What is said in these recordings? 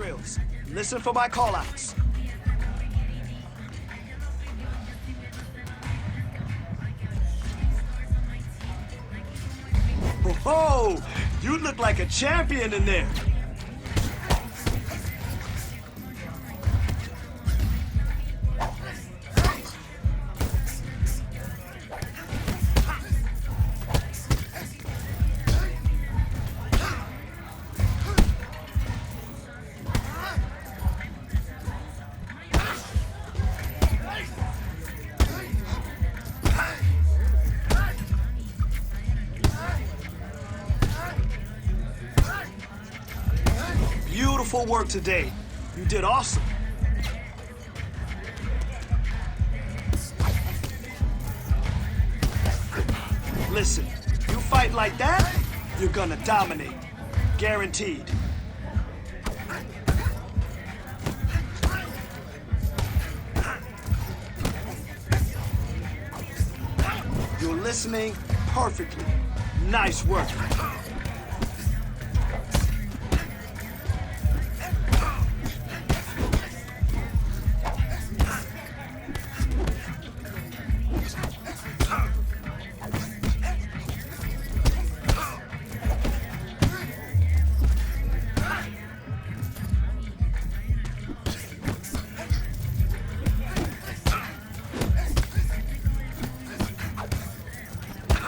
drills. Listen for my call-outs. Whoa! You look like a champion in there. Beautiful work today. You did awesome. Listen, you fight like that, you're gonna dominate. Guaranteed. You're listening perfectly. Nice work.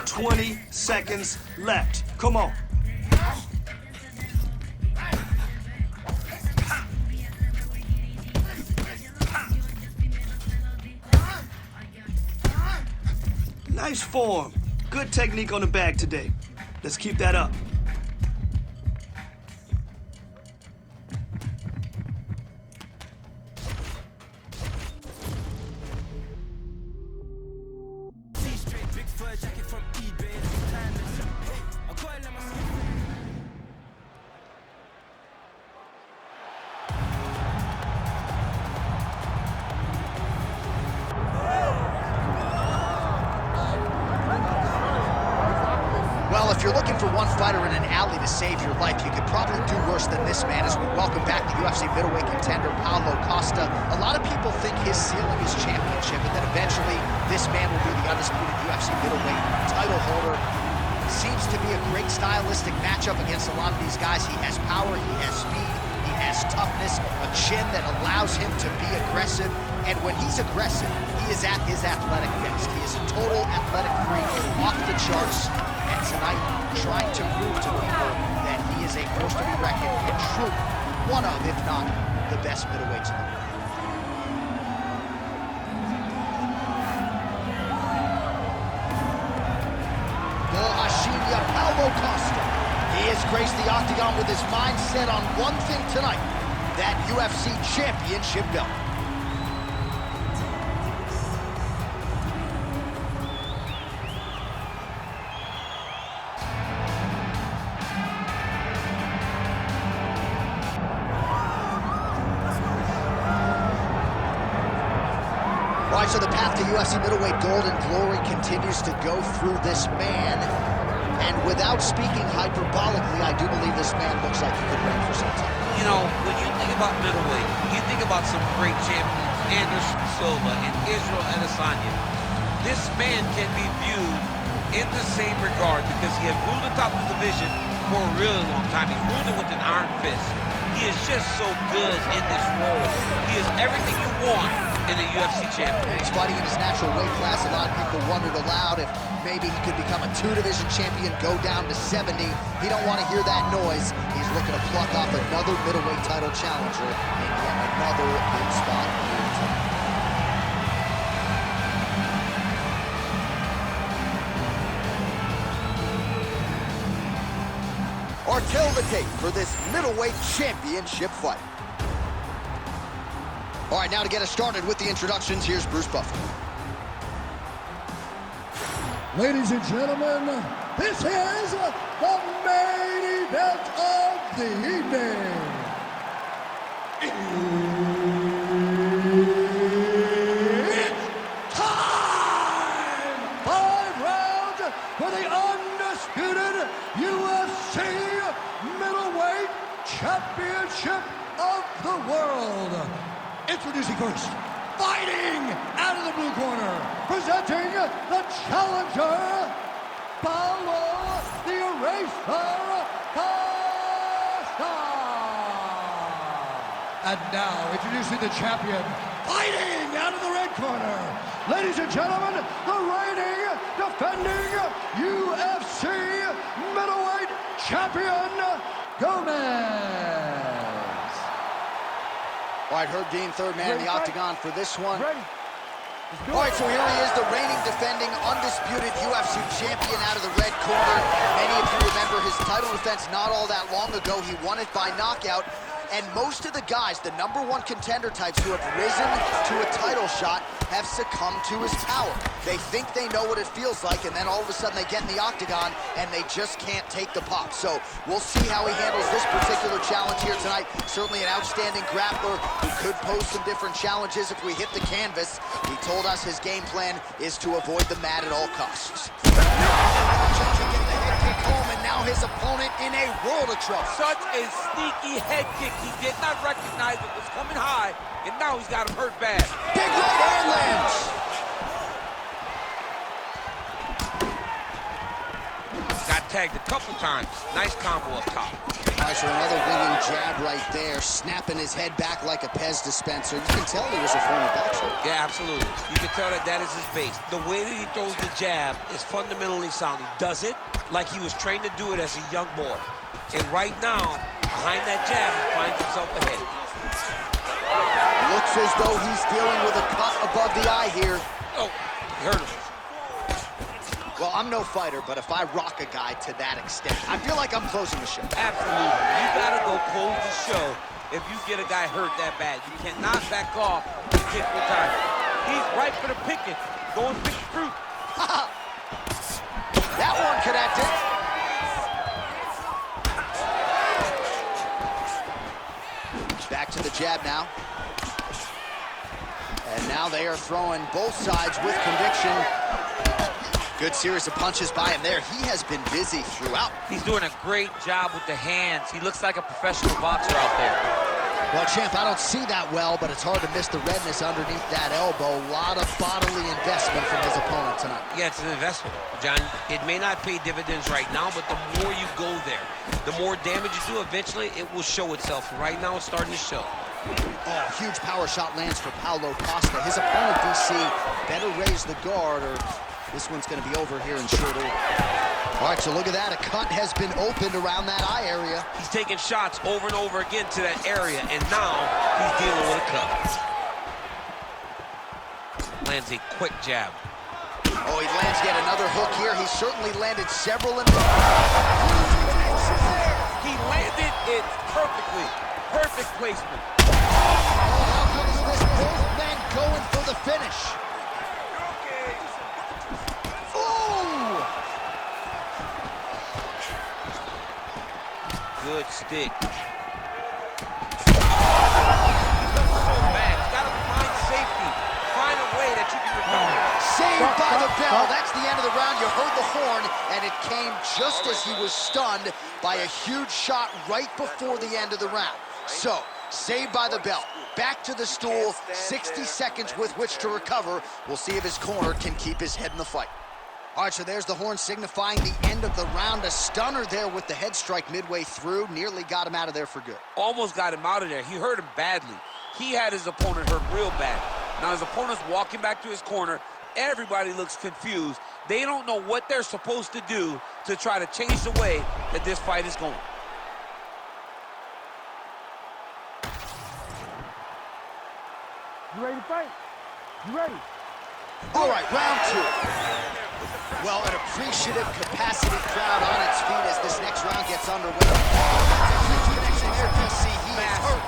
"20 seconds left. Come on." Nice form. Good technique on the bag today. Let's keep that up. Well, if you're looking for one fighter in an alley to save your life, you could probably do worse than this man as we welcome back the UFC middleweight contender, Paulo Costa. A lot of people think his ceiling is championship, and that eventually this man will be the undisputed UFC middleweight title holder. Seems to be a great stylistic matchup against a lot of these guys. He has power, he has speed, he has toughness, a chin that allows him to be aggressive. And when he's aggressive, he is at his athletic best. He is a total athletic freak, off the charts. And tonight, trying to prove to people that he is a force to be reckoned and truly one of, if not, the best middleweights in the world. Paulo Costa. He has graced the octagon with his mind set on one thing tonight, that UFC championship belt. All right, so the path to UFC middleweight gold and glory continues to go through this man. And without speaking hyperbolically, I do believe this man looks like he could reign for some time. You know, when you think about middleweight, you think about some great champions, Anderson Silva and Israel Adesanya. This man can be viewed in the same regard because he has ruled the top of the division for a really long time. He's ruled it with an iron fist. He is just so good in this role. He is everything you want in a UFC champion. He's fighting in his natural weight class. A lot of people wondered aloud if maybe he could become a two-division champion, go down to 70. He don't want to hear that noise. He's looking to pluck off another middleweight title challenger and get another big spot here tonight. Or kill the tape for this middleweight championship fight. All right, now to get us started with the introductions, here's Bruce Buffer. Ladies and gentlemen, this is the main event of the evening. It's time! 5 rounds for the undisputed UFC middleweight championship of the world. Introducing first, fighting out of the blue corner, presenting the challenger, Paulo the Eraser Costa. And now, introducing the champion, fighting out of the red corner, ladies and gentlemen, the reigning, defending UFC middleweight champion, Gomez. All right, Herb Dean, third man in the octagon for this one. Ready. All right, so here he is, the reigning, defending, undisputed UFC champion out of the red corner. Many of you remember his title defense not all that long ago. He won it by knockout. And most of the guys, the #1 contender types who have risen to a title shot, have succumbed to his power. They think they know what it feels like, and then all of a sudden they get in the octagon, and they just can't take the pop. So we'll see how he handles this particular challenge here tonight. Certainly an outstanding grappler who could pose some different challenges if we hit the canvas. He told us his game plan is to avoid the mat at all costs. Home, and now his opponent in a world of trouble. Such a sneaky head kick. He did not recognize it was coming high, and now he's got him hurt bad. Big right hand lands. Got tagged a couple times. Nice combo up top. All right, so another ringing jab right there, snapping his head back like a Pez dispenser. You can tell he was a former boxer. Yeah, absolutely. You can tell that that is his base. The way that he throws the jab is fundamentally sound. He does it like he was trained to do it as a young boy. And right now, behind that jab, he finds himself ahead. Looks as though he's dealing with a cut above the eye here. Oh, he hurt him. Well, I'm no fighter, but if I rock a guy to that extent, I feel like I'm closing the show. Absolutely. You gotta go close the show if you get a guy hurt that bad. You cannot back off and kick for time. He's ripe for the picking. Go and pick the fruit. That one connected. Back to the jab now. And now they are throwing both sides with conviction. Good series of punches by him there. He has been busy throughout. He's doing a great job with the hands. He looks like a professional boxer out there. Well, champ, I don't see that well, but it's hard to miss the redness underneath that elbow. A lot of bodily investment from his opponent tonight. Yeah, it's an investment, John. It may not pay dividends right now, but the more you go there, the more damage you do, eventually it will show itself. Right now, it's starting to show. Oh, huge power shot lands for Paulo Costa. His opponent, DC, better raise the guard, or this one's going to be over here in short order. All right, so look at that. A cut has been opened around that eye area. He's taking shots over and over again to that area, and now he's dealing with a cut. Lands a quick jab. Oh, he lands yet another hook here. He certainly landed several in He landed it perfectly. Perfect placement. how good is this? Both men going for the finish. Good stick. So bad. You gotta find safety. Find a way that you can recover. Saved by the bell. That's the end of the round. You heard the horn, and it came just as he was stunned by a huge shot right before the end of the round. So, saved by the bell. Back to the stool. 60 seconds with which to recover. We'll see if his corner can keep his head in the fight. All right, so there's the horn signifying the end of the round. A stunner there with the head strike midway through. Nearly got him out of there for good. Almost got him out of there. He hurt him badly. He had his opponent hurt real bad. Now his opponent's walking back to his corner. Everybody looks confused. They don't know what they're supposed to do to try to change the way that this fight is going. You ready to fight? You ready? All right, round two. Well, an appreciative capacity crowd on its feet as this next round gets underway. That's a huge connection here, DC. He is hurt.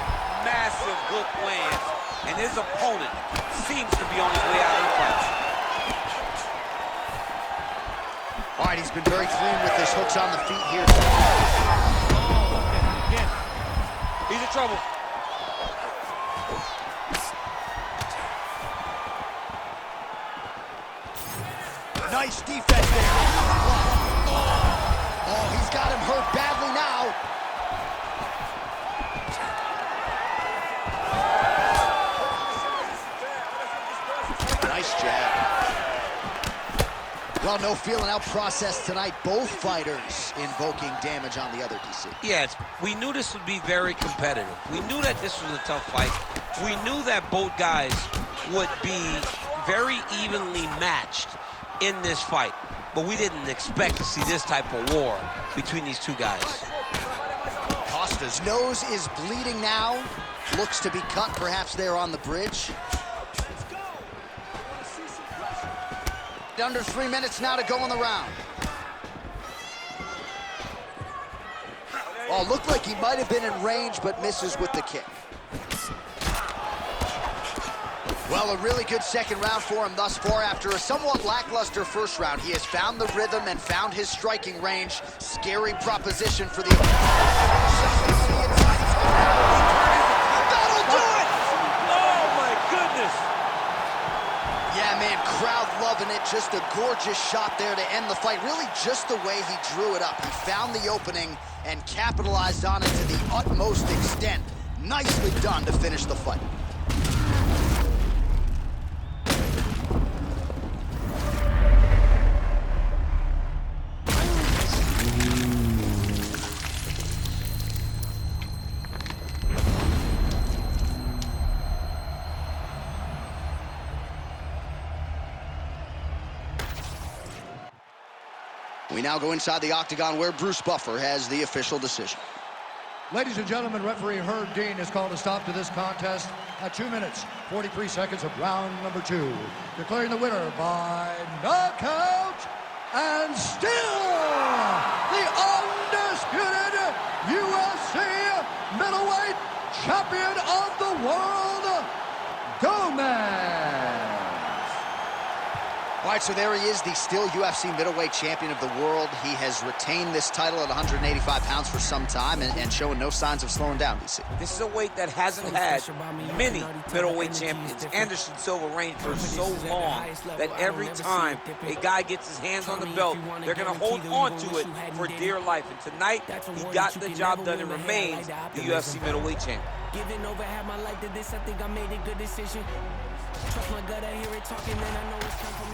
Massive hook lands, and his opponent seems to be on his way out of the fight. All right, he's been very clean with his hooks on the feet here. He's in trouble. Nice defense there. Oh, he's got him hurt badly now. Well, no feeling out process tonight. Both fighters invoking damage on the other, DC. Yes, we knew this would be very competitive. We knew that this was a tough fight. We knew that both guys would be very evenly matched in this fight. But we didn't expect to see this type of war between these two guys. Costa's nose is bleeding now. Looks to be cut, perhaps there on the bridge. Under 3 minutes now to go in the round. Oh, looked like he might have been in range, but misses with the kick. Well, a really good second round for him thus far. After a somewhat lackluster first round, he has found the rhythm and found his striking range. Scary proposition for the... That'll do it! Oh, my goodness! Yeah, man, crowd loving it. Just a gorgeous shot there to end the fight. Really just the way he drew it up. He found the opening and capitalized on it to the utmost extent. Nicely done to finish the fight. We now go inside the octagon where Bruce Buffer has the official decision. Ladies and gentlemen, referee Herb Dean has called a stop to this contest at 2 minutes, 43 seconds of round number 2. Declaring the winner by knockout and still the undisputed UFC middleweight champion of the world, Gomez. All right, so there he is, the still UFC middleweight champion of the world. He has retained this title at 185 pounds for some time and showing no signs of slowing down, DC. This is a weight that hasn't had many middleweight champions. Anderson Silva reigned for so long that every time a guy gets his hands on the belt, they're going to hold on to it for dear life. And tonight, he got the job done and remains the UFC middleweight champion. Giving over half my life to this, I think I made a good decision. Trust my gut, I hear it talking, and I know it's time for